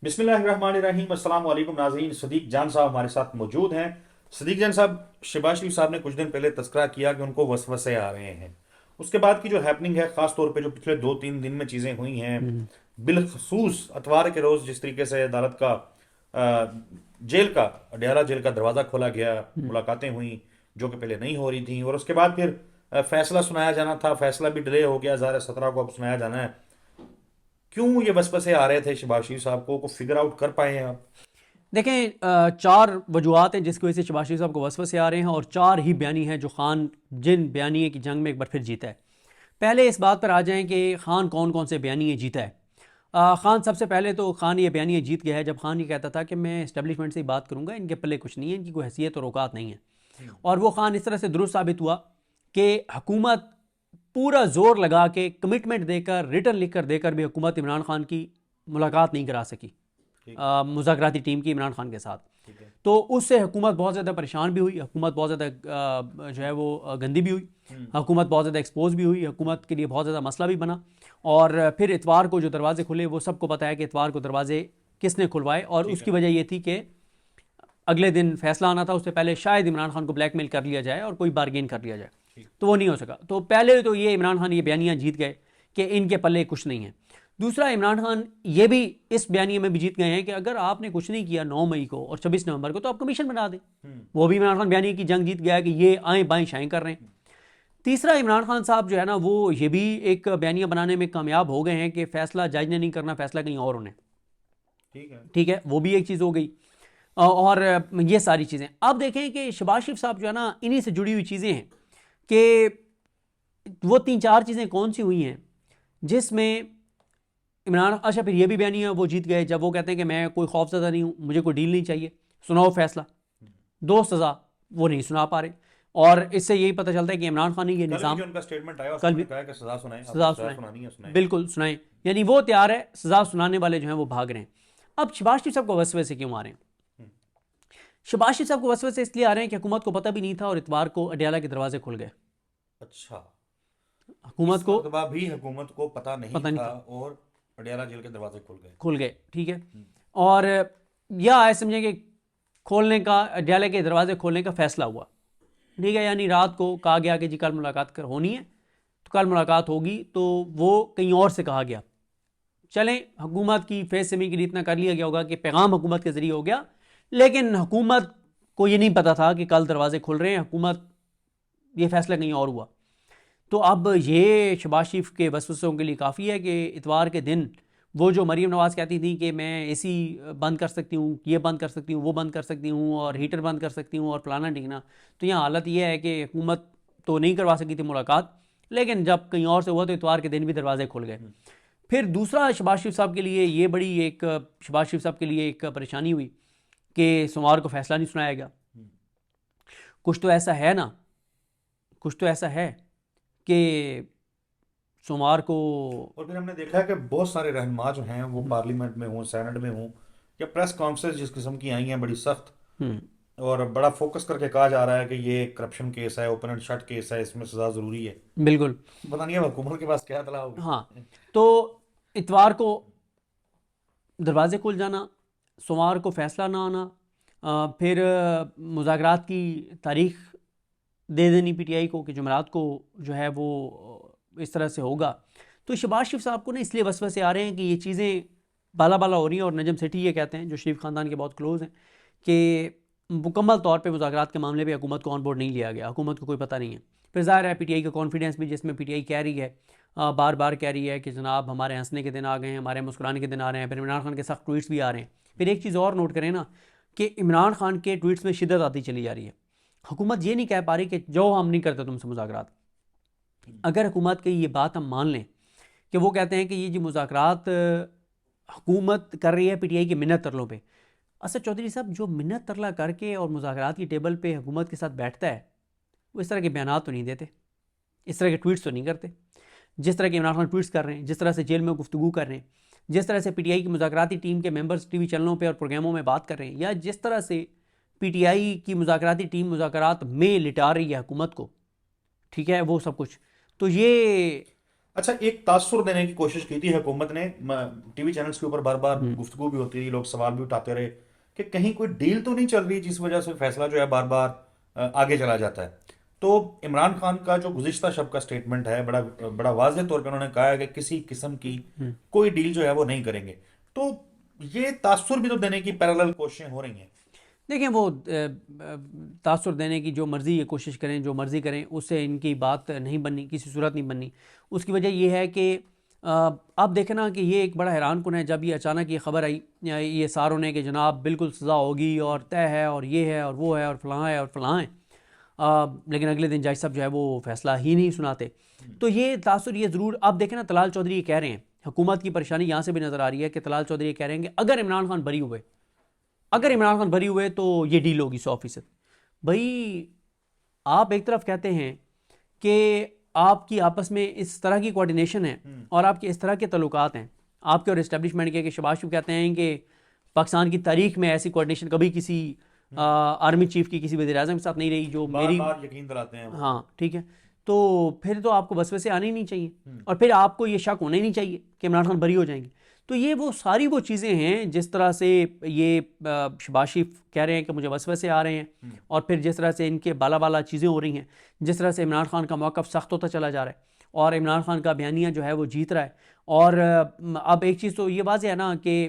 بسم اللہ الرحمن الرحیم، السلام علیکم ناظرین۔ صدیق جان صاحب ہمارے ساتھ موجود ہیں۔ صدیق جان صاحب، شہباز شریف صاحب نے کچھ دن پہلے تذکرہ کیا کہ ان کو وسوسے آ رہے ہیں۔ اس کے بعد کی جو ہیپننگ ہے، خاص طور پہ جو پچھلے 2-3 دن میں چیزیں ہوئی ہیں، بالخصوص اتوار کے روز جس طریقے سے عدالت کا جیل کا اڈیالہ جیل کا دروازہ کھولا گیا، ملاقاتیں ہوئیں جو کہ پہلے نہیں ہو رہی تھیں، اور اس کے بعد پھر فیصلہ سنایا جانا تھا، فیصلہ بھی ڈیلے ہو گیا، ظاہر ہے 17 کو اب سنایا جانا ہے۔ کیوں یہ وسوسے آ رہے تھے شہباز شریف صاحب کو فگر آؤٹ کر پائے ہیں آپ؟ دیکھیں، چار وجوہات ہیں جس کی وجہ سے شہباز شریف صاحب کو وسوسے آ رہے ہیں، اور چار ہی بیانی ہیں جو خان جن بیانیے کی جنگ میں ایک بار پھر جیتا ہے۔ پہلے اس بات پر آ جائیں کہ خان کون کون سے بیانیے جیتا ہے۔ خان سب سے پہلے تو خان یہ بیانیے جیت گیا ہے جب خان یہ کہتا تھا کہ میں اسٹیبلشمنٹ سے ہی بات کروں گا، ان کے پلے کچھ نہیں ہے، ان کی کوئی حیثیت اور اوقات نہیں ہے۔ اور وہ خان اس طرح سے درست ثابت ہوا کہ حکومت پورا زور لگا کے کمٹمنٹ دے کر، ریٹن لکھ کر دے کر بھی حکومت عمران خان کی ملاقات نہیں کرا سکی، مذاکراتی ٹیم کی عمران خان کے ساتھ۔ تو اس سے حکومت بہت زیادہ پریشان بھی ہوئی، حکومت بہت زیادہ جو ہے وہ گندی بھی ہوئی، حکومت بہت زیادہ ایکسپوز بھی ہوئی، حکومت کے لیے بہت زیادہ مسئلہ بھی بنا۔ اور پھر اتوار کو جو دروازے کھلے، وہ سب کو پتہ ہے کہ اتوار کو دروازے کس نے کھلوائے، اور اس کی وجہ یہ تھی کہ اگلے دن فیصلہ آنا تھا، اس سے پہلے شاید عمران خان کو بلیک میل کر لیا جائے اور کوئی بارگین کر لیا جائے، تو وہ نہیں ہو سکا۔ تو پہلے تو یہ عمران خان یہ بیانیاں جیت گئے کہ ان کے پلے کچھ نہیں ہے۔ دوسرا، عمران خان یہ بھی اس بیانیے میں بھی جیت گئے ہیں کہ اگر آپ نے کچھ نہیں کیا 9 مئی کو اور 26 نومبر کو تو آپ کمیشن بنا دیں۔ وہ بھی عمران خان بیانیے کی جنگ جیت گیا کہ یہ آئیں بائیں شائیں کر رہے ہیں۔ تیسرا، عمران خان صاحب جو ہے نا، وہ یہ بھی ایک بیانیہ بنانے میں کامیاب ہو گئے ہیں کہ فیصلہ جج نے نہیں کرنا، فیصلہ کہیں اور ہونے، ٹھیک ہے، وہ بھی ایک چیز ہو گئی۔ اور یہ ساری چیزیں اب دیکھیں کہ شہباز شریف صاحب جو ہے نا، انہی سے جڑی ہوئی چیزیں ہیں کہ وہ 3-4 چیزیں کون سی ہوئی ہیں جس میں عمران، اچھا پھر یہ بھی بیانیہ وہ جیت گئے جب وہ کہتے ہیں کہ میں کوئی خوف زدہ نہیں ہوں، مجھے کوئی ڈیل نہیں چاہیے، سناؤ فیصلہ، 2 سزا وہ نہیں سنا پا رہے۔ اور اس سے یہی پتہ چلتا ہے کہ عمران خان نے یہ نظام ان کا سٹیٹمنٹ آیا، کل بھی کہا کہ سزا سنائیں، سزا سنانی ہے سنائیں، بالکل سنائیں، یعنی وہ تیار ہے، سزا سنانے والے جو ہیں وہ بھاگ رہے ہیں۔ اب شہباز شریف صاحب کو وسوسے کیوں آ رہے ہیں؟ شہباز شریف صاحب کو وسوسے اس لیے آ رہے ہیں کہ حکومت کو پتہ بھی نہیں تھا اور اتوار کو اڈیالہ کے دروازے کھل گئے۔ اچھا، حکومت کو بھی حکومت کو پتہ نہیں تھا اور اڈیالہ جیل کے دروازے کھل گئے، ٹھیک ہے۔ اور یا ایسے سمجھیں کہ کھولنے کا، اڈیالہ کے دروازے کھولنے کا فیصلہ ہوا، ٹھیک ہے، یعنی رات کو کہا گیا کہ جی کل ملاقات ہونی ہے، تو کل ملاقات ہوگی، تو وہ کہیں اور سے کہا گیا۔ چلیں، حکومت کی فیس سمی کے لیے اتنا کر لیا گیا ہوگا کہ پیغام حکومت کے ذریعے ہو گیا، لیکن حکومت کو یہ نہیں پتا تھا کہ کل دروازے کھل رہے ہیں، حکومت یہ فیصلہ کہیں اور ہوا۔ تو اب یہ شہباز شریف کے وسوسوں کے لیے کافی ہے کہ اتوار کے دن وہ جو مریم نواز کہتی تھی کہ میں اے سی بند کر سکتی ہوں، یہ بند کر سکتی ہوں، وہ بند کر سکتی ہوں، اور ہیٹر بند کر سکتی ہوں، اور فلانا ڈھیکنا، تو یہاں حالت یہ ہے کہ حکومت تو نہیں کروا سکی تھی ملاقات، لیکن جب کہیں اور سے ہوا تو اتوار کے دن بھی دروازے کھل گئے۔ پھر دوسرا، شہباز شریف صاحب کے لیے یہ بڑی ایک، شہباز شریف صاحب کے لیے ایک پریشانی ہوئی کہ سوموار کو فیصلہ نہیں سنایا گیا۔ کچھ تو ایسا ہے نا، کچھ تو ایسا ہے کہ سوموار کو، اور پھر ہم نے دیکھا ہے کہ بہت سارے رہنما جو ہیں وہ پارلیمنٹ میں ہوں، سینٹ میں ہوں، یا پریس کانفرنس جس قسم کی آئی ہیں بڑی سخت، اور بڑا فوکس کر کے کہا جا رہا ہے کہ یہ کرپشن کیس ہے، اوپن اینڈ شٹ کیس ہے، اس میں سزا ضروری ہے۔ بالکل، پتہ نہیں ہے حکومت کے پاس کیا اطلاع ہوگی۔ ہاں، تو اتوار کو دروازے کھل جانا، سوموار کو فیصلہ نہ آنا، پھر مذاکرات کی تاریخ دے دینی پی ٹی آئی کو کہ جمعرات کو جو ہے وہ اس طرح سے ہوگا۔ تو شہباز شریف صاحب کو نا اس لیے وسوسے آ رہے ہیں کہ یہ چیزیں بالا بالا ہو رہی ہیں، اور نجم سیٹھی یہ کہتے ہیں جو شریف خاندان کے بہت کلوز ہیں کہ مکمل طور پہ مذاکرات کے معاملے پہ حکومت کو آن بورڈ نہیں لیا گیا، حکومت کو کوئی پتہ نہیں ہے۔ پھر ظاہر ہے پی ٹی آئی کا کانفیڈنس بھی، جس میں پی ٹی آئی کہہ رہی ہے، بار بار کہہ رہی ہے کہ جناب ہمارے ہنسنے کے دن آ گئے ہیں، ہمارے مسکرانے کے دن آ رہے ہیں، پھر عمران خان کے سخت ٹویٹس بھی آ رہے ہیں۔ پھر ایک چیز اور نوٹ کریں نا کہ عمران خان کے ٹویٹس میں شدت آتی چلی جا رہی ہے۔ حکومت یہ نہیں کہہ پا رہی کہ جو ہم نہیں کرتے تم سے مذاکرات۔ اگر حکومت کی یہ بات ہم مان لیں کہ وہ کہتے ہیں کہ یہ جو مذاکرات حکومت کر رہی ہے پی ٹی آئی کی منت ترلوں پہ، اسد چودھری صاحب جو منت ترلا کر کے اور مذاکرات کی ٹیبل پہ حکومت کے ساتھ بیٹھتا ہے، وہ اس طرح کے بیانات تو نہیں دیتے، اس طرح کے ٹویٹس تو نہیں کرتے جس طرح کے عمران خان ٹویٹس کر رہے ہیں، جس طرح سے جیل میں گفتگو کر رہے ہیں، جس طرح سے پی ٹی آئی کی مذاکراتی ٹیم کے ممبرز ٹی وی چینلوں پہ اور پروگراموں میں بات کر رہے ہیں، یا جس طرح سے پی ٹی آئی کی مذاکراتی ٹیم مذاکرات میں لٹا رہی ہے حکومت کو، ٹھیک ہے، وہ سب کچھ۔ تو یہ اچھا، ایک تاثر دینے کی کوشش کی تھی حکومت نے، ٹی وی چینلز کے اوپر بار بار گفتگو بھی ہوتی رہی، لوگ سوال بھی اٹھاتے رہے کہ کہیں کوئی ڈیل تو نہیں چل رہی جس وجہ سے فیصلہ جو ہے بار بار آگے چلا جاتا ہے. تو عمران خان کا جو گزشتہ شب کا سٹیٹمنٹ ہے، بڑا بڑا واضح طور پہ انہوں نے کہا ہے کہ کسی قسم کی کوئی ڈیل جو ہے وہ نہیں کریں گے. تو یہ تاثر بھی تو دینے کی پیرالل کوششیں ہو رہی ہیں. دیکھیں وہ تاثر دینے کی جو مرضی یہ کوشش کریں، جو مرضی کریں، اس سے ان کی بات نہیں بننی، کسی صورت نہیں بننی. اس کی وجہ یہ ہے کہ آپ دیکھیں نا کہ یہ ایک بڑا حیران کن ہے جب یہ اچانک یہ خبر آئی یہ ساروں نے کہ جناب بالکل سزا ہوگی اور طے ہے اور یہ ہے اور وہ ہے اور فلاں ہے اور فلاں ہے، لیکن اگلے دن جج صاحب جو ہے وہ فیصلہ ہی نہیں سناتے. تو یہ تاثر یہ ضرور آپ دیکھیں نا، طلال چودھری یہ کہہ رہے ہیں، حکومت کی پریشانی یہاں سے بھی نظر آ رہی ہے کہ طلال چودھری یہ کہہ رہے ہیں کہ اگر عمران خان بری ہوئے، اگر عمران خان بری ہوئے تو یہ ڈیل ہوگی 100%. بھائی آپ ایک طرف کہتے ہیں کہ آپ کی آپس میں اس طرح کی کوارڈینیشن ہے اور آپ کے اس طرح کے تعلقات ہیں آپ کے اور اسٹیبلشمنٹ کے، کہ شہباز شریف کہتے ہیں کہ پاکستان کی تاریخ میں ایسی کوارڈینیشن کبھی کسی آرمی چیف کی کسی وزیر اعظم کے ساتھ نہیں رہی جو بار میری بار یقین دلاتے ہیں. ہاں ٹھیک ہے. تو پھر تو آپ کو وسوسے آنے ہی نہیں چاہیے اور پھر آپ کو یہ شک ہونا ہی نہیں چاہیے کہ عمران خان بری ہو جائیں گے. تو یہ وہ ساری وہ چیزیں ہیں جس طرح سے یہ شہباز شریف کہہ رہے ہیں کہ مجھے وسوسے آ رہے ہیں، اور پھر جس طرح سے ان کے بالا بالا چیزیں ہو رہی ہیں، جس طرح سے عمران خان کا موقف سخت ہوتا چلا جا رہا ہے اور عمران خان کا بیانیہ جو ہے وہ جیت رہا ہے. اور اب ایک چیز تو یہ واضح ہے نا کہ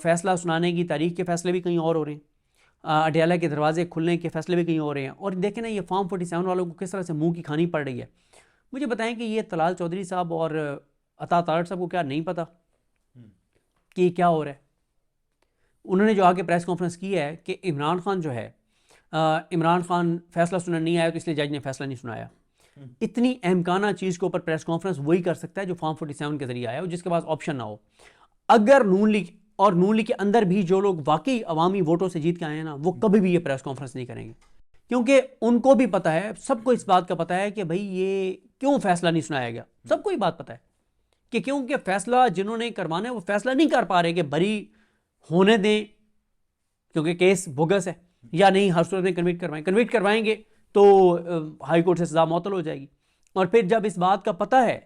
فیصلہ سنانے کی تاریخ کے فیصلے بھی کہیں اور ہو رہے ہیں، اڈیالہ کے دروازے کھلنے کے فیصلے بھی کہیں ہو رہے ہیں. اور دیکھیں نا یہ فارم 47 والوں کو کس طرح سے منہ کی کھانی پڑ رہی ہے. مجھے بتائیں کہ یہ طلال چودھری صاحب اور عطا تارڑ صاحب کو کیا نہیں پتا کہ یہ کیا ہو رہا ہے؟ انہوں نے جو آگے پریس کانفرنس کی ہے کہ عمران خان جو ہے، عمران خان فیصلہ سننے نہیں آیا تو اس لیے جج نے فیصلہ نہیں سنایا. اتنی اہمکانہ چیز کے اوپر پریس کانفرنس وہی کر سکتا ہے جو فارم 47 کے ذریعے آیا ہو، جس کے پاس آپشن نہ ہو. اگر نون لیگ اور نون لیگ کے اندر بھی جو لوگ واقعی عوامی ووٹوں سے جیت کے آئے ہیں نا، وہ کبھی بھی یہ پریس کانفرنس نہیں کریں گے، کیونکہ ان کو بھی پتا ہے، سب کو اس بات کا پتا ہے کہ بھئی یہ کیوں فیصلہ نہیں سنایا گیا. سب کو یہ بات پتا ہے کہ کیونکہ فیصلہ جنہوں نے کروانا ہے وہ فیصلہ نہیں کر پا رہے کہ بری ہونے دیں کیونکہ کیس بوگس ہے، یا نہیں ہر صورت میں کنوکٹ کروائیں گے تو ہائی کورٹ سے سزا معطل ہو جائے گی. اور پھر جب اس بات کا پتہ ہے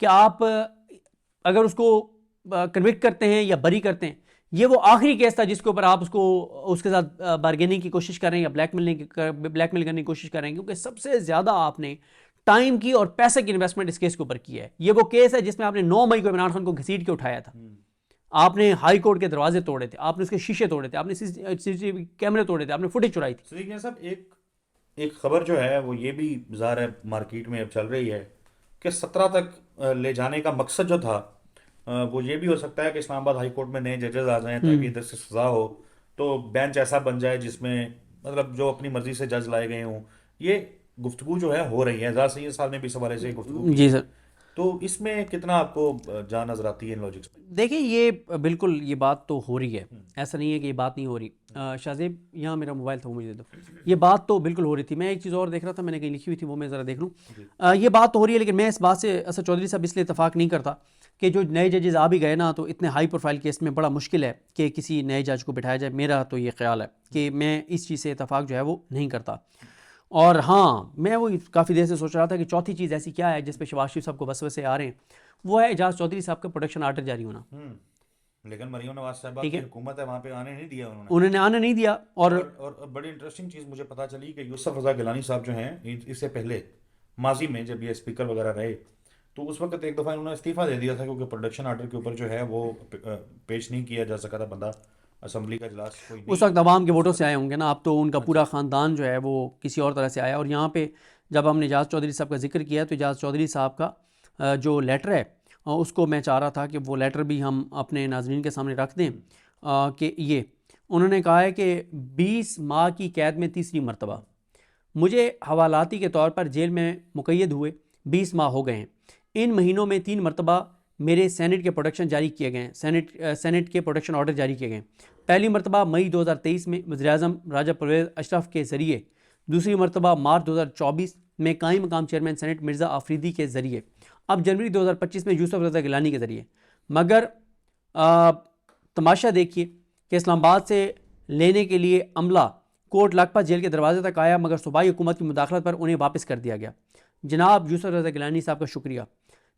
کہ آپ اگر اس کو کنوکٹ کرتے ہیں یا بری کرتے ہیں، یہ وہ آخری کیس تھا جس کے اوپر آپ اس کے ساتھ بارگیننگ کی کوشش کر رہے ہیں یا بلیک میل کرنے کی کوشش کر رہے ہیں، کیونکہ سب سے زیادہ آپ نے ٹائم کی اور پیسے کی انویسٹمنٹ اس کیس کے اوپر کی ہے. یہ وہ کیس ہے جس میں آپ نے 9 مئی کو عمران خان کو گھسیٹ کے اٹھایا تھا. آپ نے ہائی کورٹ کے دروازے توڑے تھے، آپ نے اس کے شیشے توڑے تھے، آپ نے سی ٹی وی کیمرے توڑے تھے، آپ نے فوٹیج چرائی تھی. صدیق صاحب، ایک خبر جو ہے وہ یہ بھی ظاہر ہے مارکیٹ میں اب چل رہی ہے کہ 17 تک لے جانے کا مقصد جو تھا وہ یہ بھی ہو سکتا ہے کہ اسلام آباد ہائی کورٹ میں نئے ججز آ جائیں تاکہ ادھر سے سزا ہو تو بینچ ایسا بن جائے جس میں مطلب جو اپنی مرضی سے جج لائے گئے ہوں. یہ گفتگو جو ہے ہو رہی ہے، ذرا سید صاحب نے بھی اس حوالے سے گفتگو کی. جی سر. تو اس میں کتنا آپ کو جان نظر آتی ہے ان لاجکس میں؟ دیکھیں یہ بالکل یہ بات تو ہو رہی ہے، ایسا نہیں ہے کہ یہ بات نہیں ہو رہی. شاہزیب یہاں میرا موبائل تھا وہ مجھے دے دو. یہ بات تو بالکل ہو رہی تھی. میں ایک چیز اور دیکھ رہا تھا، میں نے کہیں لکھی ہوئی تھی وہ میں ذرا دیکھ لوں. یہ بات تو ہو رہی ہے، لیکن میں اس بات سے اسد چودھری صاحب اس لیے اتفاق نہیں کرتا کہ جو نئے ججز آ بھی گئے نا تو اتنے ہائی پروفائل کیس میں بڑا مشکل ہے کہ کسی نئے جج کو بٹھایا جائے. میرا تو یہ خیال ہے کہ میں اس چیز سے اتفاق جو ہے وہ نہیں کرتا. اور ہاں میں وہ کافی دیر سے سوچ رہا تھا کہ چوتھی چیز ایسی کیا ہے جس پہ شہباز شریف صاحب کو وسوسے آ رہے ہیں، وہ ہے اعجاز چودھری صاحب کا پروڈکشن آرڈر جاری ہونا. لیکن مریم نواز صاحبہ کی حکومت ہے، وہاں پہ آنے نہیں دیا انہوں نے آنے نہیں دیا. اور بڑی انٹرسٹنگ چیز مجھے پتا چلی کہ یوسف رضا گیلانی صاحب جو ہیں اس سے پہلے ماضی میں جب یہ اسپیکر وغیرہ رہے تو اس وقت ایک دفعہ انہوں نے استعفیٰ دے دیا تھا کیونکہ پروڈکشن آرڈر کے اوپر جو ہے وہ پیش نہیں کیا جا سکا تھا. بندہ اسمبلی کا اجلاس کوئی نہیں، اس وقت عوام کے ووٹوں سے آئے ہوں گے نا. اب تو ان کا پورا خاندان جو ہے وہ کسی اور طرح سے آیا. اور یہاں پہ جب ہم نے اعجاز چودھری صاحب کا ذکر کیا تو اعجاز چودھری صاحب کا جو لیٹر ہے اس کو میں چاہ رہا تھا کہ وہ لیٹر بھی ہم اپنے ناظرین کے سامنے رکھ دیں کہ یہ انہوں نے کہا ہے کہ 20 ماہ کی قید میں تیسری مرتبہ مجھے حوالاتی کے طور پر جیل میں مقید ہوئے 20 ماہ ہو گئے ہیں. ان مہینوں میں 3 مرتبہ میرے سینٹ کے پروڈکشن جاری کیے گئے ہیں، سینٹ کے پروڈکشن آرڈر جاری کیے گئے ہیں. پہلی مرتبہ مئی 2023 میں وزیر اعظم راجہ پرویز اشرف کے ذریعے، دوسری مرتبہ مارچ 2024 میں قائم مقام چیئرمین سینٹ مرزا آفریدی کے ذریعے، اب جنوری 2025 میں یوسف رضا گیلانی کے ذریعے. مگر تماشا دیکھیے کہ اسلام آباد سے لینے کے لیے عملہ کوٹ لکھپت جیل کے دروازے تک آیا مگر صوبائی حکومت کی مداخلت پر انہیں واپس کر دیا گیا. جناب یوسف رضا گیلانی صاحب کا شکریہ.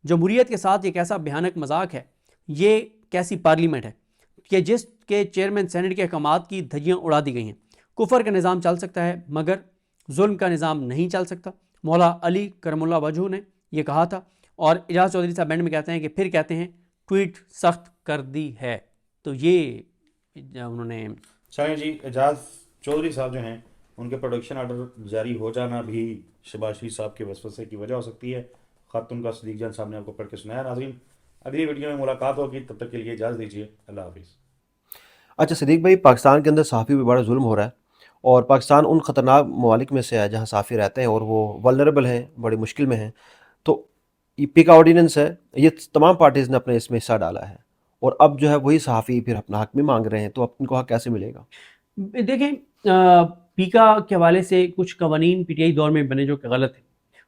جمہوریت کے ساتھ یہ کیسا بھیانک مذاق ہے، یہ کیسی پارلیمنٹ ہے کہ جس کے چیئرمین سینٹ کے احکامات کی دھجیاں اڑا دی گئی ہیں۔ کفر کا نظام چل سکتا ہے مگر ظلم کا نظام نہیں چل سکتا، مولا علی کرم اللہ وجہہ نے یہ کہا تھا۔ اور اعجاز چودھری صاحب اینڈ میں کہتے ہیں کہ پھر کہتے ہیں ٹویٹ سخت کر دی ہے۔ تو یہ انہوں نے چلیں جی، اعجاز چودھری صاحب جو ہیں ان کے پروڈکشن آرڈر جاری ہو جانا بھی شہباز شریف صاحب کے وسوسے کی وجہ ہو سکتی ہے۔ خط ان کا صدیق جان صاحب نے آپ کو پڑھ کے سنایا۔ ناظرین، اگلی ویڈیو میں ملاقات ہوگی، تب تک کے لیے اجازت دیجیے، اللہ حافظ۔ اچھا صدیق بھائی، پاکستان کے اندر صحافی پہ بڑا ظلم ہو رہا ہے، اور پاکستان ان خطرناک ممالک میں سے ہے جہاں صحافی رہتے ہیں اور وہ ولنریبل ہیں، بڑی مشکل میں ہیں۔ تو یہ پیکا آرڈیننس ہے، یہ تمام پارٹیز نے اپنے اس میں حصہ ڈالا ہے، اور اب جو ہے وہی صحافی پھر اپنا حق بھی مانگ رہے ہیں، تو اب ان کو حق کیسے ملے گا؟ دیکھیں، پیکا کے حوالے سے کچھ قوانین پی ٹی آئی دور میں بنے جو کہ غلط ہیں،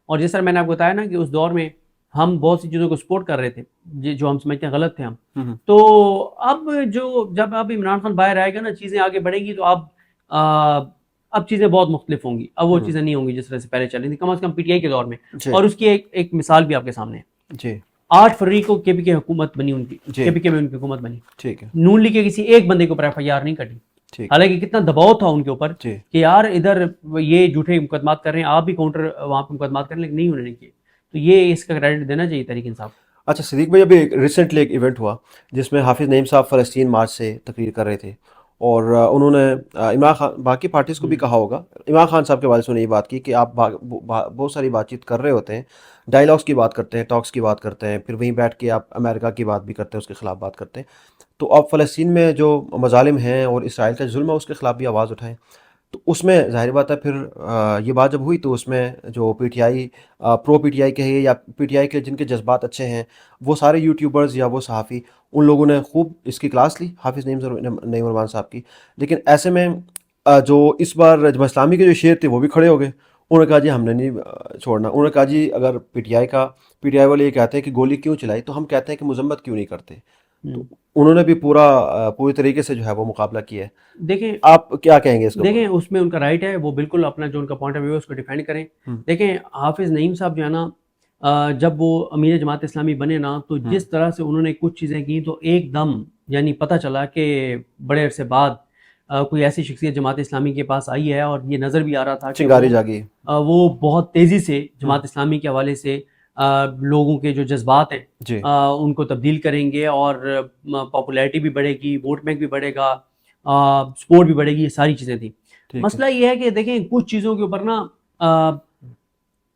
اور جس طرح میں نے آپ کو بتایا نا کہ اس دور میں ہم بہت سی چیزوں کو سپورٹ کر رہے تھے جو ہم سمجھتے ہیں غلط تھے ہم، تو اب جب اب عمران خان باہر آئے گا نا، چیزیں آگے بڑھیں گی، تو اب چیزیں بہت مختلف ہوں گی، اب وہ چیزیں نہیں ہوں گی جس طرح سے پہلے چل رہی تھیں، کم از کم پی ٹی آئی کے دور میں۔ اور اس کی ایک مثال بھی آپ کے سامنے ہے، جی 8 فروری کو کے پی کے حکومت بنی، ان کی کے پی کے میں ان کی حکومت بنی، ٹھیک ہے، نون لیگ کے کسی ایک بندے کے اوپر ایف آئی آر نہیں کٹی، حالانکہ کتنا دباؤ تھا ان کے اوپر کہ یار ادھر یہ جھوٹے مقدمات کر رہے ہیں، آپ بھی کاؤنٹر وہاں پہ مقدمات کریں، لیکن نہیں انہوں نے کیے۔ تو یہ اس کا کریڈٹ دینا چاہیے تحریک انصاف۔ اچھا صدیق بھائی، ابھی ریسنٹلی ایک ایونٹ ہوا جس میں حافظ نعیم صاحب فلسطین مارچ سے تقریر کر رہے تھے، اور انہوں نے عمران خان، باقی پارٹیز کو بھی کہا ہوگا، عمران خان صاحب کے والد سے نے یہ بات کی کہ آپ بہت ساری بات چیت کر رہے ہوتے ہیں، ڈائلاگس کی بات کرتے ہیں، ٹاکس کی بات کرتے ہیں، پھر وہیں بیٹھ کے آپ امریکہ کی بات بھی کرتے ہیں، اس کے خلاف بات کرتے ہیں، تو آپ فلسطین میں جو مظالم ہیں اور اسرائیل کا ظلم ہے اس کے خلاف بھی آواز اٹھائیں۔ تو اس میں ظاہر بات ہے پھر یہ بات جب ہوئی تو اس میں جو P T I pro P T I کہے یا پی ٹی آئی کے جن کے جذبات اچھے ہیں، وہ سارے یوٹیوبرز یا وہ صحافی، ان لوگوں نے خوب اس کی کلاس لی حافظ نعیم الرحمن صاحب کی۔ لیکن ایسے میں جو اس بار جماعت اسلامی کے جو شیر تھے وہ بھی کھڑے ہو گئے، انہوں نے کہا جی ہم نے نہیں چھوڑنا، انہوں نے کہا جی اگر پی ٹی آئی والے یہ کہتے ہیں کہ گولی کیوں چلائی تو ہم کہتے ہیں کہ مذمت کیوں نہیں کرتے۔ تو انہوں نے بھی پوری طریقے سے جو ہے وہ مقابلہ کیا ہے۔ دیکھیں آپ کیا کہیں گے اس کو؟ دیکھیں اس میں ان کا رائٹ ہے، وہ بالکل اپنا جو ان کا پوائنٹ آف ویو ہے اس کو ڈیفینڈ کریں۔ دیکھیں حافظ نعیم صاحب جو ہے نا، جب وہ امیر جماعت اسلامی بنے نا، تو جس طرح سے انہوں نے کچھ چیزیں کی تو ایک دم یعنی پتہ چلا کہ بڑے عرصے بعد کوئی ایسی شخصیت جماعت اسلامی کے پاس آئی ہے، اور یہ نظر بھی آ رہا تھا کہ چنگاری جاگی، وہ بہت تیزی سے جماعت اسلامی کے حوالے سے لوگوں کے جو جذبات ہیں ان کو تبدیل کریں گے، اور پاپولیرٹی بھی بڑھے گی، ووٹ بینک بھی بڑھے گا، سپورٹ بھی بڑھے گی، یہ ساری چیزیں تھیں۔ مسئلہ یہ ہے کہ دیکھیں کچھ چیزوں کے اوپر نا،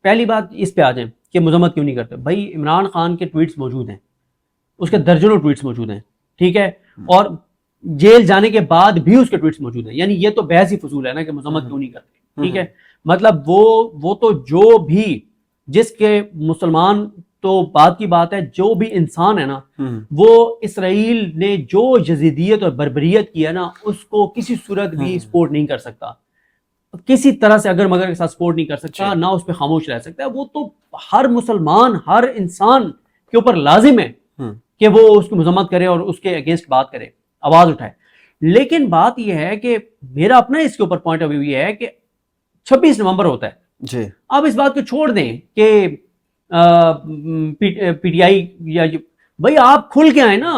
پہلی بات اس پہ آ جائیں کہ مذمت کیوں نہیں کرتے۔ بھائی عمران خان کے ٹویٹس موجود ہیں، اس کے درجنوں ٹویٹس موجود ہیں، ٹھیک ہے، اور جیل جانے کے بعد بھی اس کے ٹویٹس موجود ہیں، یعنی یہ تو بحث ہی فضول ہے نا کہ مذمت کیوں نہیں کرتے، ٹھیک ہے۔ مطلب وہ تو جو بھی جس کے مسلمان تو بات کی بات ہے، جو بھی انسان ہے نا، وہ اسرائیل نے جو یزیدیت اور بربریت کی ہے نا، اس کو کسی صورت بھی سپورٹ نہیں کر سکتا، کسی طرح سے اگر مگر کے ساتھ سپورٹ نہیں کر سکتا، نہ اس پہ خاموش رہ سکتا ہے۔ وہ تو ہر مسلمان، ہر انسان کے اوپر لازم ہے کہ وہ اس کی مذمت کرے اور اس کے اگینسٹ بات کرے، آواز اٹھائے۔ لیکن بات یہ ہے کہ میرا اپنا اس کے اوپر پوائنٹ آف ویو یہ ہے کہ 26 نومبر ہوتا ہے جی، آپ اس بات کو چھوڑ دیں کہ پی ٹی آئی یا بھائی آپ کھل کے آئے نا،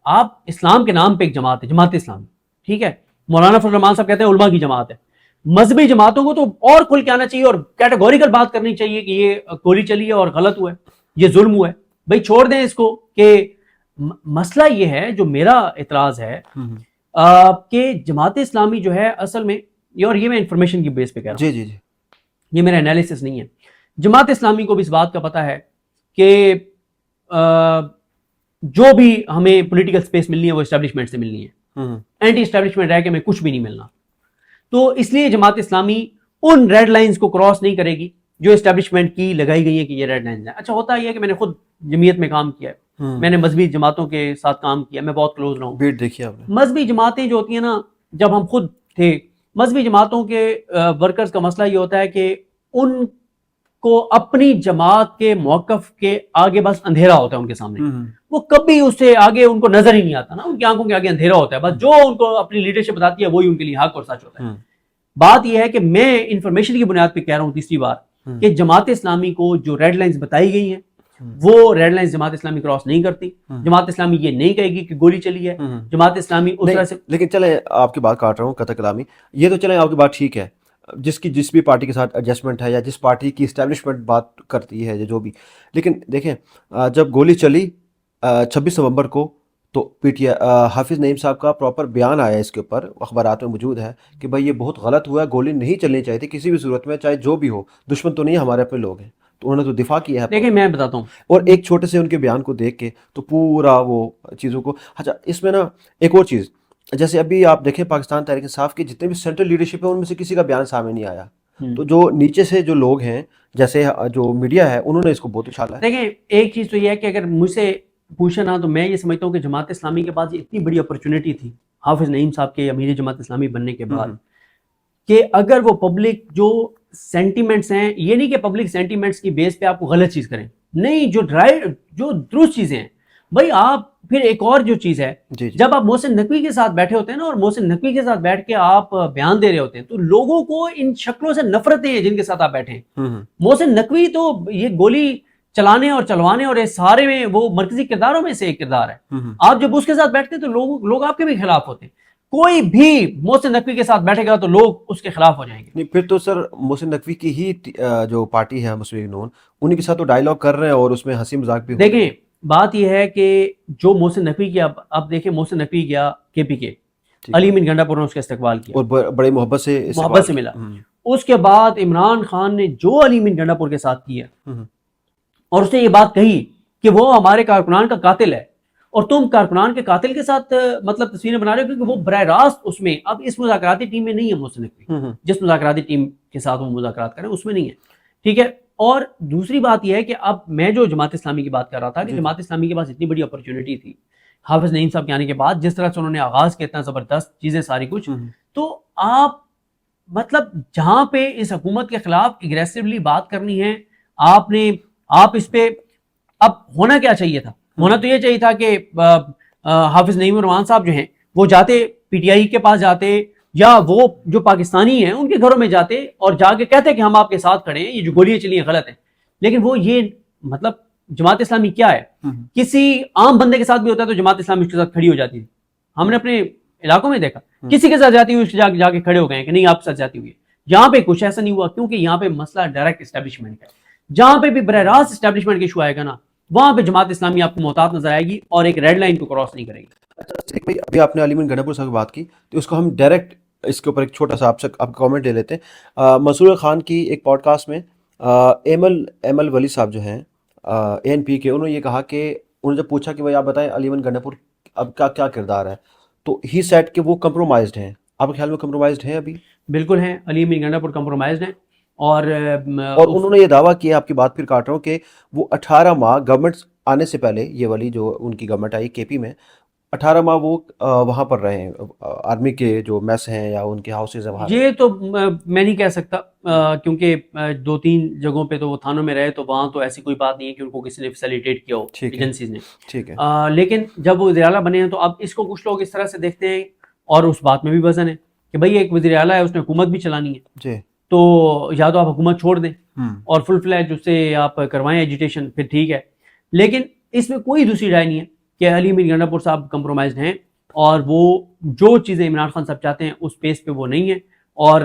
آپ اسلام کے نام پہ ایک جماعت ہے، جماعت اسلامی، ٹھیک ہے، مولانا فضل الرحمان صاحب کہتے ہیں علماء کی جماعت ہے۔ مذہبی جماعتوں کو تو اور کھل کے آنا چاہیے اور کیٹیگوریکل بات کرنی چاہیے کہ یہ گولی چلی ہے اور غلط ہوا ہے، یہ ظلم ہوا ہے، بھائی چھوڑ دیں اس کو۔ کہ مسئلہ یہ ہے، جو میرا اعتراض ہے کہ جماعت اسلامی جو ہے اصل میں، اور یہ میں انفارمیشن کی بیس پہ کہہ رہا ہوں، جی، یہ میرا انالیسس نہیں ہے، جماعت اسلامی کو بھی اس بات کا پتہ ہے کہ جو بھی ہمیں پولیٹیکل سپیس ملنی ہے وہ اسٹیبلشمنٹ سے ملنی ہے، اینٹی اسٹیبلشمنٹ رہ کے ہمیں کچھ بھی نہیں ملنا۔ تو اس لیے جماعت اسلامی ان ریڈ لائنز کو کراس نہیں کرے گی جو اسٹیبلشمنٹ کی لگائی گئی ہیں کہ یہ ریڈ لائنز ہیں۔ اچھا ہوتا یہ ہے کہ میں نے خود جمعیت میں کام کیا ہے، میں نے مذہبی جماعتوں کے ساتھ کام کیا، میں بہت کلوز رہا ہوں۔ بیٹ دیکھیے آپ نے، مذہبی جماعتیں جو ہوتی ہیں نا، جب ہم خود تھے مذہبی جماعتوں کے ورکرز کا مسئلہ یہ ہوتا ہے کہ ان کو اپنی جماعت کے موقف کے آگے بس اندھیرا ہوتا ہے ان کے سامنے، وہ کبھی اس سے آگے ان کو نظر ہی نہیں آتا نا، ان کی آنکھوں کے آگے اندھیرا ہوتا ہے، بس جو ان کو اپنی لیڈرشپ بتاتی ہے وہی ان کے لیے حق اور سچ ہوتا ہے۔ بات یہ ہے کہ میں انفارمیشن کی بنیاد پہ کہہ رہا ہوں تیسری بار کہ جماعت اسلامی کو جو ریڈ لائنز بتائی گئی ہیں وہ red line Jamaat Islami cross نہیں کرتی. جماعت اسلامی یہ نہیں کہے گی کہ گولی چلی ہے. جماعت اسلامی اس طرح سے. لیکن چلیں آپ کی بات کاٹ رہا ہوں قطع کلامی, یہ تو چلیں آپ کی بات ٹھیک ہے, جس بھی پارٹی کے ساتھ ایڈجسٹمنٹ ہے یا جس پارٹی کی اسٹیبلشمنٹ بات کرتی ہے یا جو بھی, لیکن دیکھیں جب گولی چلی 26 نومبر کو تو پی ٹی آئی حافظ نعیم صاحب کا پراپر بیان آیا اس کے اوپر, اخبارات میں موجود ہے کہ بھائی یہ بہت غلط ہوا ہے, گولی نہیں چلنی چاہیے تھی کسی بھی صورت میں, چاہے جو بھی ہو, دشمن تو نہیں ہمارے اپنے لوگ ہیں. تو انہوں نے تو دفاع کیا ہے. دیکھیں میں بتاتا ہوں, اور ایک چھوٹے سے ان کے بیان کو دیکھ کے تو پورا وہ چیزوں کو, اچھا اس میں نا ایک اور چیز, جیسے ابھی آپ دیکھیں پاکستان تحریک انصاف کی جتنے بھی سینٹرل لیڈرشپ ہے ان میں سے کسی کا بیان سامنے نہیں آیا. تو جو نیچے سے جو لوگ ہیں جیسے جو میڈیا ہے انہوں نے اس کو بہت اچھالا ہے. دیکھیں ایک چیز تو یہ ہے کہ اگر مجھ سے پوچھا نا تو میں یہ سمجھتا ہوں کہ جماعت اسلامی کے پاس یہ اتنی بڑی اپرچونٹی تھی حافظ نعیم صاحب کے امیر جماعت اسلامی بننے کے بعد, کہ اگر وہ پبلک جو سینٹیمنٹس ہیں, یہ نہیں کہ پبلک سینٹیمنٹس کی بیس پہ آپ کو غلط چیز کریں, نہیں, جو درست چیزیں ہیں بھائی آپ. پھر ایک اور جو چیز ہے, جب آپ محسن نقوی کے ساتھ بیٹھے ہوتے ہیں نا, اور محسن نقوی کے ساتھ بیٹھ کے آپ بیان دے رہے ہوتے ہیں, تو لوگوں کو ان شکلوں سے نفرتیں ہیں جن کے ساتھ آپ بیٹھے ہیں. محسن نقوی تو یہ گولی چلانے اور چلوانے اور اس سارے میں وہ مرکزی کرداروں میں سے ایک کردار ہے. آپ جب اس کے ساتھ بیٹھتے ہیں تو لوگ آپ کے بھی خلاف ہوتے ہیں. کوئی بھی محسن نقوی کے ساتھ بیٹھے گا تو لوگ اس کے خلاف ہو جائیں گے. نہیں پھر تو سر محسن نقوی کی ہی جو پارٹی ہے مسلم لیگ نون, انہیں کے ساتھ تو ڈائیلاگ کر رہے ہیں اور اس میں ہنسی مذاق بھی. دیکھیں بات یہ ہے کہ جو محسن نقوی کی, اب دیکھیں محسن نقوی گیا کے پی کے, علی امین گنڈا پور نے اس کا استقبال کیا اور بڑی محبت سے ملا. اس کے بعد عمران خان نے جو علی امین گنڈا پور کے ساتھ کیا اور اس نے یہ بات کہی کہ وہ ہمارے کارکنان کا قاتل ہے, اور تم کارکنان کے قاتل کے ساتھ مطلب تصویریں بنا رہے ہو, کیونکہ وہ براہ راست اس میں اب اس مذاکراتی ٹیم میں نہیں ہے محسن نقوی, جس مذاکراتی ٹیم کے ساتھ وہ مذاکرات کریں اس میں نہیں ہے. ٹھیک ہے. اور دوسری بات یہ ہے کہ اب میں جو جماعت اسلامی کی بات کر رہا تھا کہ جماعت اسلامی کے پاس اتنی بڑی اپرچونٹی تھی حافظ نعیم صاحب کے آنے کے بعد, جس طرح سے انہوں نے آغاز کیا, اتنا زبردست چیزیں ساری کچھ, تو آپ مطلب جہاں پہ اس حکومت کے خلاف اگریسولی بات کرنی ہے, آپ اس پہ اب ہونا کیا چاہیے تھا, ہونا تو یہ چاہیے تھا کہ حافظ نعیم الرحمان صاحب جو ہیں وہ جاتے پی ٹی آئی کے پاس جاتے, یا وہ جو پاکستانی ہیں ان کے گھروں میں جاتے اور جا کے کہتے کہ ہم آپ کے ساتھ کھڑے ہیں, یہ جو گولیاں چلی ہیں غلط ہیں. لیکن وہ یہ مطلب جماعت اسلامی کیا ہے, کسی عام بندے کے ساتھ بھی ہوتا ہے تو جماعت اسلامی اس کے ساتھ کھڑی ہو جاتی تھی. ہم نے اپنے علاقوں میں دیکھا کسی کے ساتھ جاتی ہوئی اس کے جا کے کھڑے ہو گئے کہ نہیں آپ کے ساتھ جاتی ہوئی ہے. یہاں پہ کچھ ایسا نہیں ہوا, کیونکہ یہاں پہ مسئلہ ڈائریکٹ اسٹیبلشمنٹ ہے. جہاں پہ بھی براہ راست اسٹیبلشمنٹ کا ایشو آئے گا نا, وہاں پہ جماعت اسلامی آپ کو محتاط نظر آئے گی اور ایک ریڈ لائن کو کراس نہیں کرے گی. ابھی آپ نے علی امین گنڈا پور صاحب کی بات کی تو اس کو ہم ڈائریکٹ اس کے اوپر ایک چھوٹا سا آپ کا کامنٹ لے لیتے ہیں. منصور خان کی ایک پوڈ کاسٹ میں ایمل ولی صاحب جو ہیں اے این پی کے, انہوں نے یہ کہا کہ انہوں نے جب پوچھا کہ بھائی آپ بتائیں علی امین گنڈا پور اب کا کیا کردار ہے, تو ہی سیٹ کہ وہ کمپرومائزڈ ہیں. آپ کے خیال میں کمپرومائزڈ ہیں ابھی؟ بالکل ہیں, علی امین گنڈا پور کمپرومائزڈ ہیں. اور انہوں نے یہ دعویٰ کیا, آپ کی بات پھر کاٹ رہا ہوں, کہ وہ 18 ماہ گورنمنٹ آنے سے پہلے, یہ والی جو ان کی گورنمنٹ آئی کے پی میں, 18 ماہ وہ وہاں پر رہے ہیں, آرمی کے جو میس ہیں یا ان کے ہاؤسز ہیں وہاں. یہ تو میں نہیں کہہ سکتا, کیونکہ 2-3 جگہوں پہ تو وہ تھانوں میں رہے, تو وہاں تو ایسی کوئی بات نہیں ہے کہ ان کو کسی نے فیسیلیٹیٹ کیا ہو ایجنسیز نے. ٹھیک ہے. لیکن جب وہ وزیر اعلیٰ بنے ہیں تو اب اس کو کچھ لوگ اس طرح سے دیکھتے ہیں, اور اس بات میں بھی وزن ہے کہ بھائی ایک وزیر اعلیٰ ہے, اس نے حکومت بھی چلانی ہے, جی, تو یا تو آپ حکومت چھوڑ دیں اور فل فلیج اس سے آپ کروائیں ایجیٹیشن, پھر ٹھیک ہے. لیکن اس میں کوئی دوسری رائے نہیں ہے کہ علی امین گنڈا پور صاحب کمپرومائزڈ ہیں, اور وہ جو چیزیں عمران خان صاحب چاہتے ہیں اس پیس پہ وہ نہیں ہے. اور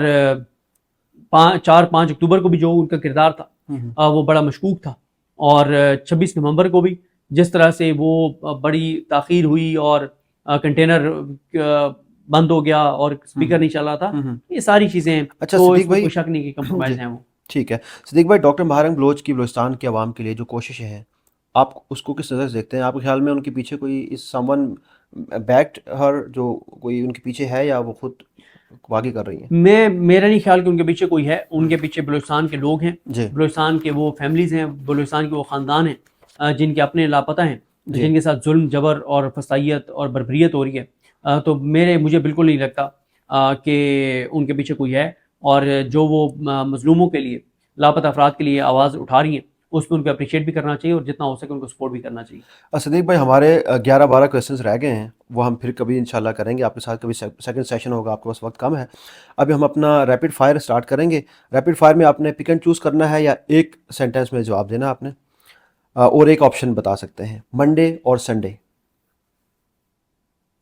4-5 اکتوبر کو بھی جو ان کا کردار تھا وہ بڑا مشکوک تھا, اور 26 نومبر کو بھی جس طرح سے وہ بڑی تاخیر ہوئی اور کنٹینر بند ہو گیا اور اسپیکر نہیں چل رہا تھا, یہ ساری چیزیں. اچھا تو صدیق بھائی, کوئی شک نہیں کہ کمپرومائز ہیں وہ. ٹھیک ہے. صدیق بھائی, ڈاکٹر مہارنگ بلوچ کی بلوچستان کے عوام کے لیے جو کوششیں ہیں, آپ اس کو کس نظر سے دیکھتے ہیں؟ آپ کے خیال میں ان کے پیچھے کوئی سم ون بیکڈ ہر, جو کوئی ان کے پیچھے ہے, یا وہ خود واقعی کر رہی ہیں؟ میرا نہیں خیال کہ ان کے پیچھے کوئی ہے. ان کے پیچھے بلوچستان کے لوگ ہیں, بلوچستان کے وہ فیملیز ہیں, بلوچستان کے وہ خاندان ہیں جن کے اپنے لاپتہ ہیں, جن کے ساتھ ظلم جبر اور فسائیت اور بربریت ہو رہی ہے. تو مجھے بالکل نہیں لگتا کہ ان کے پیچھے کوئی ہے, اور جو وہ مظلوموں کے لیے, لاپتہ افراد کے لیے آواز اٹھا رہی ہیں, اس پہ ان کو اپریشیٹ بھی کرنا چاہیے, اور جتنا ہو سکے ان کو سپورٹ بھی کرنا چاہیے. صدیق بھائی, ہمارے 11-12 کویسچنز رہ گئے ہیں, وہ ہم پھر کبھی انشاءاللہ کریں گے آپ کے ساتھ. کبھی سیکنڈ سیشن ہوگا, آپ کے پاس وقت کم ہے. ابھی ہم اپنا ریپڈ فائر سٹارٹ کریں گے. ریپڈ فائر میں آپ نے پک اینڈ چوز کرنا ہے یا ایک سینٹینس میں جواب دینا آپ نے. اور ایک آپشن بتا سکتے ہیں، منڈے اور سنڈے،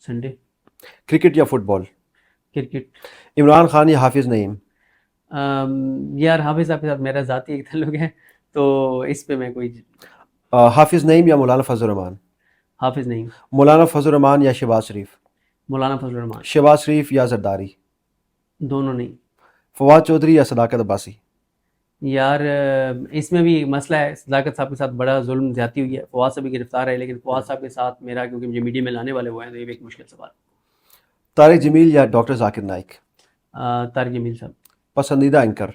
سنڈے، کرکٹ یا فٹ بال، کرکٹ۔ عمران خان یا حافظ نعیم، یار حافظ صاحب کے ساتھ میرا ذاتی ایک تعلق ہے، تو اس پہ میں کوئی حافظ نعیم یا مولانا فضل الرحمان، حافظ نہیں، مولانا فضل الرحمان یا شہباز شریف، مولانا فضل الرحمان، شہباز شریف یا زرداری، دونوں نہیں۔ فواد چودھری یا صداقت عباسی، یار اس میں بھی مسئلہ ہے، صداقت صاحب کے ساتھ بڑا ظلم زیادتی ہوئی ہے، فواد صاحب بھی گرفتار ہے، لیکن فواد صاحب کے ساتھ میرا کیونکہ مجھے میڈیا میں لانے والے ہوئے ہیں تو یہ بھی ایک مشکل سوال۔ طارق جمیل یا ڈاکٹر ذاکر نائک، طارق جمیل صاحب۔ پسندیدہ اینکر،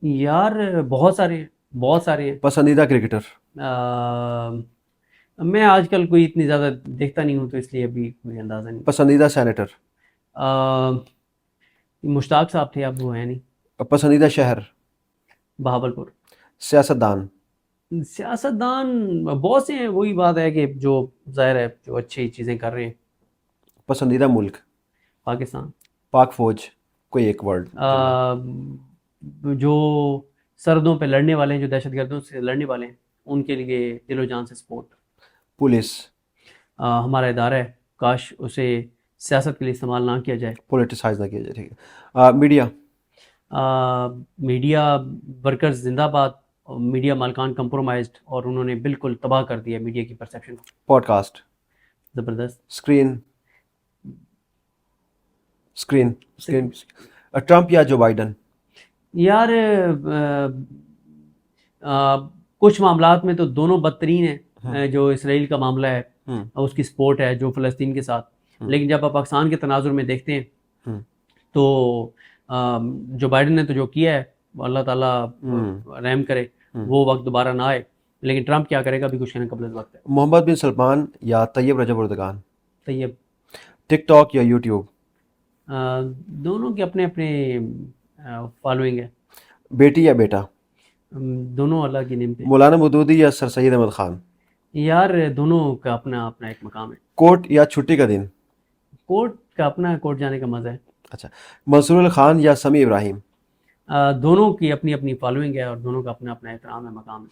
یار بہت سارے ہیں۔ پسندیدہ کرکٹر، میں آج کل کوئی اتنی زیادہ دیکھتا نہیں ہوں تو اس لیے ابھی کوئی اندازہ نہیں۔ پسندیدہ سینیٹر، مشتاق صاحب تھے، اب وہ ہیں نہیں۔ پسندیدہ شہر، بہاولپور۔ سیاستدان، سیاستدان بہت سے ہیں، وہی بات ہے کہ جو ظاہر ہے جو اچھی چیزیں کر رہے ہیں۔ پسندیدہ ملک، پاکستان۔ پاک فوج، کوئی ایک ورڈ، جو سرحدوں پہ لڑنے والے ہیں، جو دہشت گردوں سے لڑنے والے ہیں، ان کے لیے دل و جان سے سپورٹ۔ پولیس، ہمارا ادارہ ہے، کاش اسے سیاست کے لیے استعمال نہ کیا جائے۔ پولیٹیسائز نہ کیا جائے، ٹھیک ہے۔ میڈیا، میڈیا ورکرز زندہ باد، میڈیا مالکان کمپرومائزڈ، اور انہوں نے بالکل تباہ کر دیا میڈیا کی پرسیپشن کو۔ پوڈ کاسٹ، زبردست۔ اسکرین، ٹرمپ یا جو بائیڈن، یار کچھ معاملات میں تو دونوں بدترین ہیں، جو اسرائیل کا معاملہ ہے اس کی سپورٹ ہے، جو فلسطین کے ساتھ، لیکن جب آپ پاکستان کے تناظر میں دیکھتے ہیں تو جو بائیڈن نے تو جو کیا ہے اللہ تعالیٰ رحم کرے وہ وقت دوبارہ نہ آئے، لیکن ٹرمپ کیا کرے گا ابھی کچھ کہنے قبل از وقت ہے۔ محمد بن سلمان یا طیب رجب اردگان، طیب۔ ٹک ٹاک یا یوٹیوب، دونوں کے اپنے اپنے فالوئنگ ہے، بیٹی یا بیٹا، دونوں اللہ کی نعمتیں۔ مولانا مودودی یا سر سید احمد خان، یار دونوں کا اپنا اپنا ایک مقام ہے۔ کوٹ یا چھٹی کا دن، کورٹ کا اپنا کورٹ جانے کا مزہ ہے۔ اچھا، منصور الخان یا سمیع ابراہیم، دونوں کی اپنی اپنی فالوئنگ ہے اور دونوں کا اپنا اپنا احترام ہے، مقام ہے۔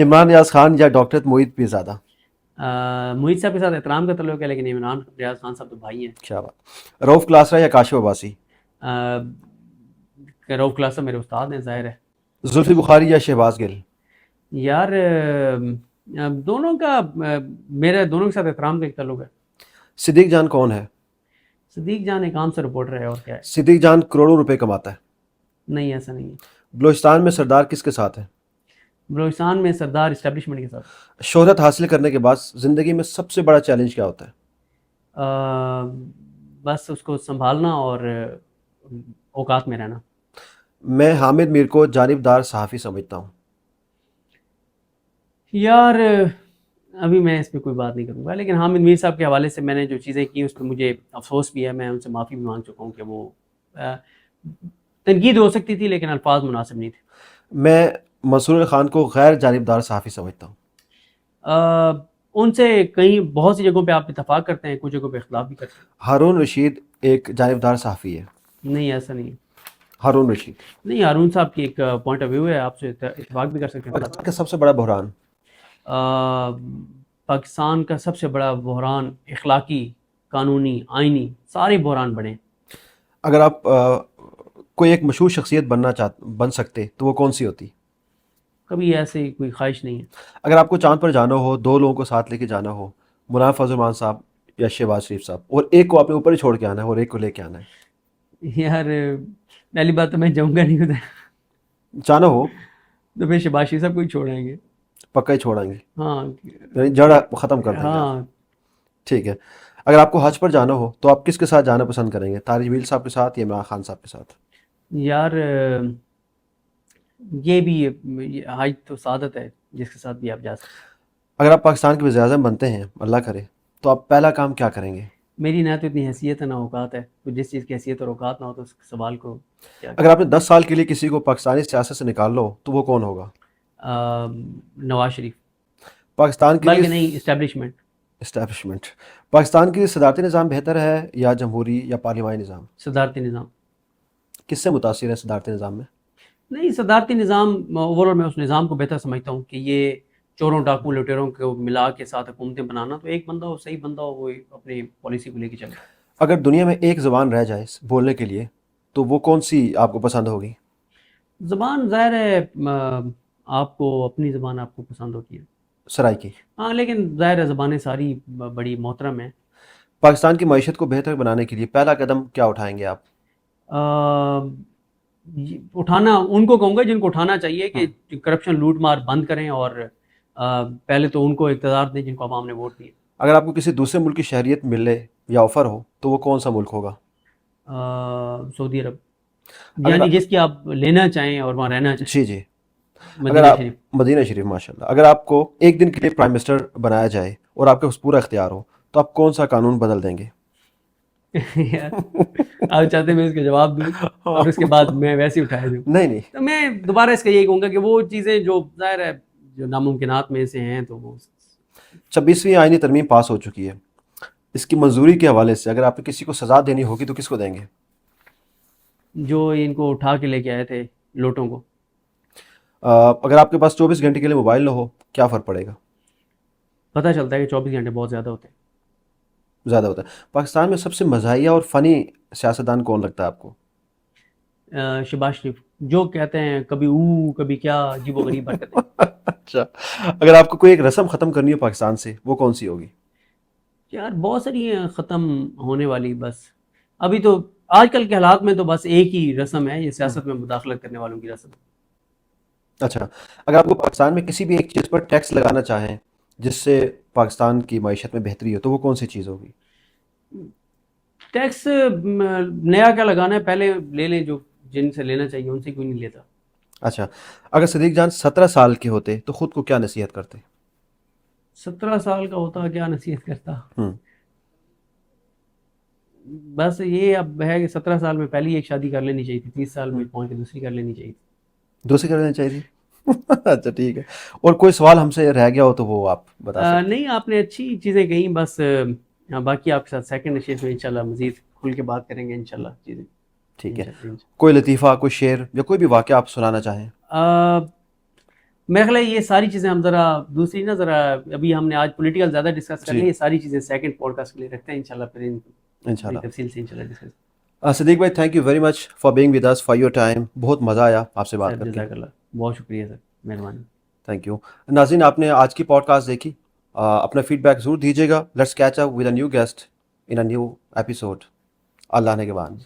عمران ریاض خان یا ڈاکٹر معید پیرزادہ، معید صاحب کے ساتھ احترام کا تعلق ہے، لیکن عمران ریاض خان صاحب تو بھائی ہیں۔ کیا بات، روف کلاسرا یا کاشف عباسی، روف کلاس میرے استاد ہیں، ظاہر ہے۔ زلفی بخاری یا شہباز گل، یار دونوں کا میرا دونوں کے ساتھ احترام کا ایک تعلق ہے۔ صدیق جان کون ہے؟ صدیق جان ایک عام سے رپورٹر ہے، اور کیا ہے۔ صدیق جان کروڑوں روپے کماتا ہے۔ نہیں، ایسا نہیں ہے۔ بلوچستان میں سردار کس کے ساتھ ہے؟ بلوچستان میں سردار اسٹیبلشمنٹ کے ساتھ۔ شہرت حاصل کرنے کے بعد زندگی میں سب سے بڑا چیلنج کیا ہوتا ہے؟ بس اس کو سنبھالنا اور اوقات میں رہنا۔ میں حامد میر کو جانبدار صحافی سمجھتا ہوں۔ یار ابھی میں اس پہ کوئی بات نہیں کروں گا، لیکن حامد میر صاحب کے حوالے سے میں نے جو چیزیں کی اس پہ مجھے افسوس بھی ہے، میں ان سے معافی بھی مانگ چکا ہوں کہ وہ تنقید ہو سکتی تھی لیکن الفاظ مناسب نہیں تھے۔ میں منصور خان کو غیر جانبدار صحافی سمجھتا ہوں۔ ان سے کئی بہت سی جگہوں پہ آپ اتفاق کرتے ہیں، کچھ جگہوں پہ اختلاف بھی کرتے ہیں۔ ہارون رشید ایک جانبدار صحافی ہے؟ نہیں، ایسا نہیں ہے۔ ہارون رشید نہیں، ہارون صاحب کی ایک پوائنٹ آف ویو ہے، آپ سے اتفاق بھی کر سکتے ہیں۔ پاکستان کا سب سے بڑا بحران؟ پاکستان کا سب سے بڑا بحران اخلاقی، قانونی، آئینی، سارے بحران بڑے ہیں۔ اگر آپ کوئی ایک مشہور شخصیت بن سکتے تو وہ کون سی ہوتی؟ کبھی ایسی کوئی خواہش نہیں ہے۔ اگر آپ کو چاند پر جانا ہو، دو لوگوں کو ساتھ لے کے جانا ہو، مولانا فضل الرحمان صاحب یا شہباز شریف صاحب، اور ایک کو آپ نے اوپر ہی چھوڑ کے آنا ہے اور ایک کو لے کے آنا ہے؟ یار پہلی بات تو میں جاؤں گا نہیں ادھر، جانا ہو تو پھر شہباز شریف صاحب کو ہی چھوڑیں گے۔ پکا ہی چھوڑیں گے، ہاں یعنی جڑ ختم کر دیں گے آپ۔ ہاں۔ ٹھیک ہے، اگر آپ کو حج پر جانا ہو تو آپ کس کے ساتھ جانا پسند کریں گے؟ طارق جمیل صاحب کے ساتھ یا عمران خان صاحب کے ساتھ؟ یار یہ بھی حج تو سعادت ہے، جس کے ساتھ بھی آپ جا سکتے ہیں۔ اگر آپ پاکستان کے وزیر اعظم بنتے ہیں، اللہ کرے، تو آپ پہلا کام کیا کریں گے؟ میری نہ تو اتنی حیثیت ہے نہ اوقات ہے، تو جس چیز کی حیثیت اور اوقات نہ ہو تو اس سوال کو کیا اگر آپ نے 10 سال کے لیے کسی کو پاکستانی سیاست سے نکال لو تو وہ کون ہوگا؟ نواز شریف، پاکستان کے بلکہ لیے نہیں اسٹیبلشمنٹ، پاکستان کے لیے صدارتی نظام بہتر ہے یا جمہوری یا پارلیمانی نظام؟ صدارتی نظام۔ کس سے متاثر ہے صدارتی نظام میں؟ نہیں، صدارتی نظام اوور آل میں اس نظام کو بہتر سمجھتا ہوں کہ یہ چوروں ڈاکوں لٹیروں کو ملا کے ساتھ حکومتیں بنانا، تو ایک بندہ ہو، صحیح بندہ ہو، وہ اپنی پالیسی کو لے کے چلے. اگر دنیا میں ایک زبان رہ جائے بولنے کے لیے تو وہ کون سی آپ کو پسند ہوگی؟ زبان ظاہر ہے آپ کو اپنی زبان آپ کو پسند ہوتی ہے، سرائکی کی. ہاں، لیکن ظاہر ہے زبانیں ساری بڑی محترم ہیں. پاکستان کی معیشت کو بہتر بنانے کے لیے پہلا قدم کیا اٹھائیں گے آپ؟ اٹھانا ان کو کہوں گا جن کو اٹھانا چاہیے کہ کرپشن لوٹ مار بند کریں، اور پہلے تو ان کو اقتدار دیں جن کو عوام نے ووٹ دیے. اگر آپ کو کسی دوسرے ملک کی شہریت ملے یا آفر ہو تو وہ کون سا ملک ہوگا؟ سعودی عرب، اگر یعنی جس کی آپ لینا چاہیں اور وہاں رہنا چاہیں. جی جی، اگر مدینہ آپ شریف. مدینہ شریف، ماشاء اللہ. اگر آپ کو ایک دن کے لیے پرائم منسٹر بنایا جائے اور آپ کے پاس پورا اختیار ہو تو آپ کون سا قانون بدل دیں گے؟ آپ چاہتے ہیں میں اس کا جواب دوں اور اس کے بعد میں ویسے ہی اٹھایا دوں؟ نہیں نہیں، تو میں دوبارہ اس کا یہی کہوں گا کہ وہ چیزیں جو ظاہر ہے جو ناممکنات میں سے ہیں، تو وہ 26ویں آئینی ترمیم پاس ہو چکی ہے. اس کی منظوری کے حوالے سے اگر آپ کو کسی کو سزا دینی ہوگی تو کس کو دیں گے؟ جو ان کو اٹھا کے لے کے آئے تھے لوٹوں کو. اگر آپ کے پاس 24 گھنٹے کے لیے موبائل نہ ہو کیا فرق پڑے گا؟ پتہ چلتا ہے کہ 24 گھنٹے بہت زیادہ ہوتے ہیں. زیادہ ہوتا ہے. پاکستان میں سب سے مزاحیہ اور فنی سیاستدان کون لگتا ہے آپ کو؟ شہباز شریف، جو کہتے ہیں کبھی کبھی کیا عجیب و غریب حرکتیں. اچھا، اگر آپ کو کوئی ایک رسم ختم کرنی ہو پاکستان سے وہ کون سی ہوگی؟ یار بہت ساری ہیں ختم ہونے والی، بس ابھی تو آج کل کے حالات میں تو بس ایک ہی رسم ہے، یہ سیاست میں مداخلت کرنے والوں کی رسم. اچھا، اگر آپ کو پاکستان میں کسی بھی ایک چیز پر ٹیکس لگانا چاہیں جس سے پاکستان کی معیشت میں بہتری ہو تو وہ کون سی چیز ہوگی؟ ٹیکس نیا کیا لگانا ہے، پہلے لے لیں جو جن سے لینا چاہیے، ان سے کوئی نہیں لیتا. اچھا، اگر صدیق جان 17 سال کے ہوتے تو خود کو کیا نصیحت کرتے؟ 17 سال کا ہوتا کیا نصیحت کرتا؟ ہوں بس یہ اب ہے کہ 17 سال میں پہلی ایک شادی کر لینی چاہیے تھی، 30 سال میں پہنچ کے دوسری کر لینی چاہیے تھی. دوسری کر لینا چاہیے تھی. اچھا ٹھیک ہے. اور کوئی سوال ہم سے رہ گیا ہو تو وہ آپ بتا سکتے نہیں، آپ نے اچھی چیزیں کہیں، بس باقی آپ کے ساتھ سیکنڈ نشست میں انشاءاللہ مزید کھل کے بات کریں گے انشاءاللہ چیزیں. ٹھیک ہے. کوئی لطیفہ، کوئی شعر یا کوئی بھی واقعہ آپ سنانا چاہیں؟ میرا خیال ہے یہ ساری چیزیں ہم ذرا دوسری نا ذرا ابھی ہم نے آج پولیٹیکل زیادہ ڈسکس کر لی، یہ ساری چیزیں سیکنڈ پوڈ کاسٹ کے لیے رکھتے ہیں انشاءاللہ، پھر انشاءاللہ. تفصیل سے انشاءاللہ ڈسکس. صدیق بھائی، thank you very much for being with us, for your time. بہت مزہ آیا آپ سے بات کر کے. جزاک اللہ، بہت شکریہ سر، مہربانی. Thank you. ناظرین، آپ نے آج کی پوڈ کاسٹ دیکھی. اپنا فیڈ بیک ضرور دیجیے گا. Let's catch up with a new guest in a new episode. اللہ نگہبان.